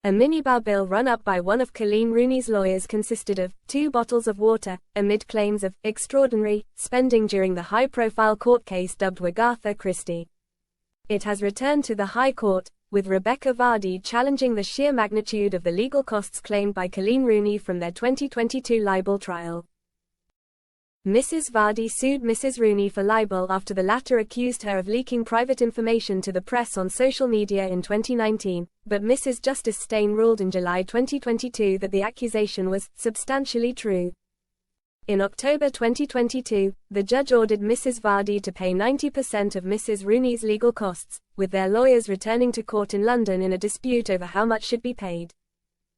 A minibar bill run up by one of Coleen Rooney's lawyers consisted of 2 bottles of water, amid claims of extraordinary spending during the high-profile court case dubbed Wagatha Christie. It has returned to the High Court, with Rebekah Vardy challenging the sheer magnitude of the legal costs claimed by Coleen Rooney from their 2022 libel trial. Mrs. Vardy sued Mrs. Rooney for libel after the latter accused her of leaking private information to the press on social media in 2019, but Mrs. Justice Steyn ruled in July 2022 that the accusation was substantially true. In October 2022, the judge ordered Mrs. Vardy to pay 90% of Mrs. Rooney's legal costs, with their lawyers returning to court in London in a dispute over how much should be paid.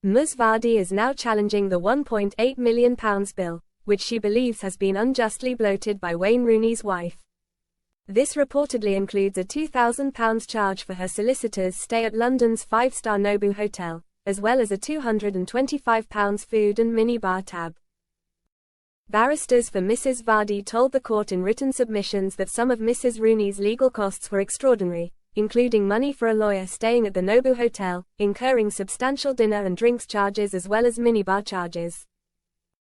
Ms. Vardy is now challenging the £1.8 million bill, which she believes has been unjustly bloated by Wayne Rooney's wife. This reportedly includes a £2,000 charge for her solicitor's stay at London's 5-star Nobu Hotel, as well as a £225 food and minibar tab. Barristers for Mrs. Vardy told the court in written submissions that some of Mrs. Rooney's legal costs were extraordinary, including money for a lawyer staying at the Nobu Hotel, incurring substantial dinner and drinks charges as well as minibar charges.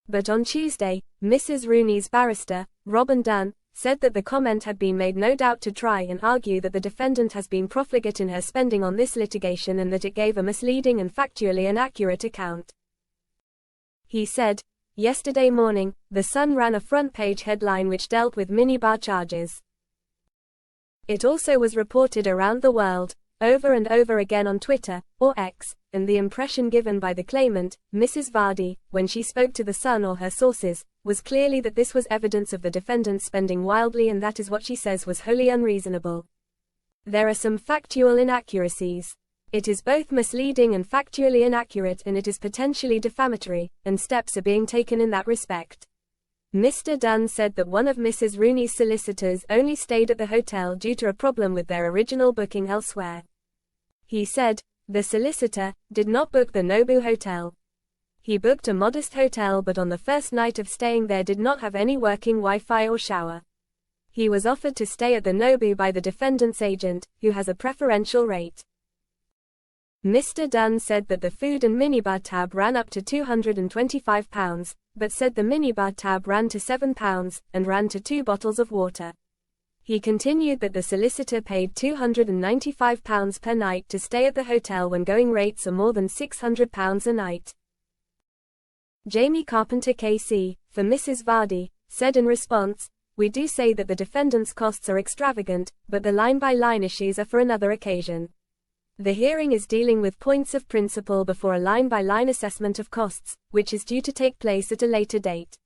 But on Tuesday, Mrs. Rooney's barrister, Robin Dunn, said that the comment had been made no doubt to try and argue that the defendant has been profligate in her spending on this litigation and that it gave a misleading and factually inaccurate account. He said, "Yesterday morning, The Sun ran a front-page headline which dealt with minibar charges. It also was reported around the world, over and over again on Twitter, or X, and the impression given by the claimant, Mrs. Vardy, when she spoke to The Sun or her sources, was clearly that this was evidence of the defendant spending wildly, and that is what she says was wholly unreasonable. There are some factual inaccuracies. It is both misleading and factually inaccurate, and it is potentially defamatory, and steps are being taken in that respect." Mr. Dunn said that one of Mrs. Rooney's solicitors only stayed at the hotel due to a problem with their original booking elsewhere. He said, "The solicitor did not book the Nobu Hotel. He booked a modest hotel, but on the first night of staying there did not have any working Wi-Fi or shower. He was offered to stay at the Nobu by the defendant's agent, who has a preferential rate." Mr. Dunn said that the food and minibar tab ran up to £225, but said the minibar tab ran to £7, and ran to 2 bottles of water. He continued that the solicitor paid £295 per night to stay at the hotel when going rates are more than £600 a night. Jamie Carpenter KC, for Mrs. Vardy, said in response, "We do say that the defendant's costs are extravagant, but the line-by-line issues are for another occasion. The hearing is dealing with points of principle before a line-by-line assessment of costs, which is due to take place at a later date."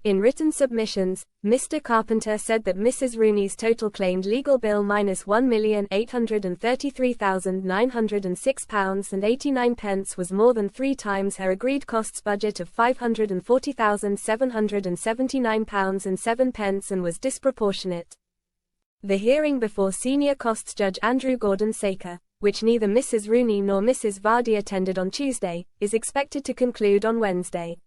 In written submissions, Mr. Carpenter said that Mrs. Rooney's total claimed legal bill minus £1,833,906.89 was more than 3 times her agreed costs budget of £540,779.07 and was disproportionate. The hearing before Senior Costs Judge Andrew Gordon-Saker, which neither Mrs. Rooney nor Mrs. Vardy attended on Tuesday, is expected to conclude on Wednesday.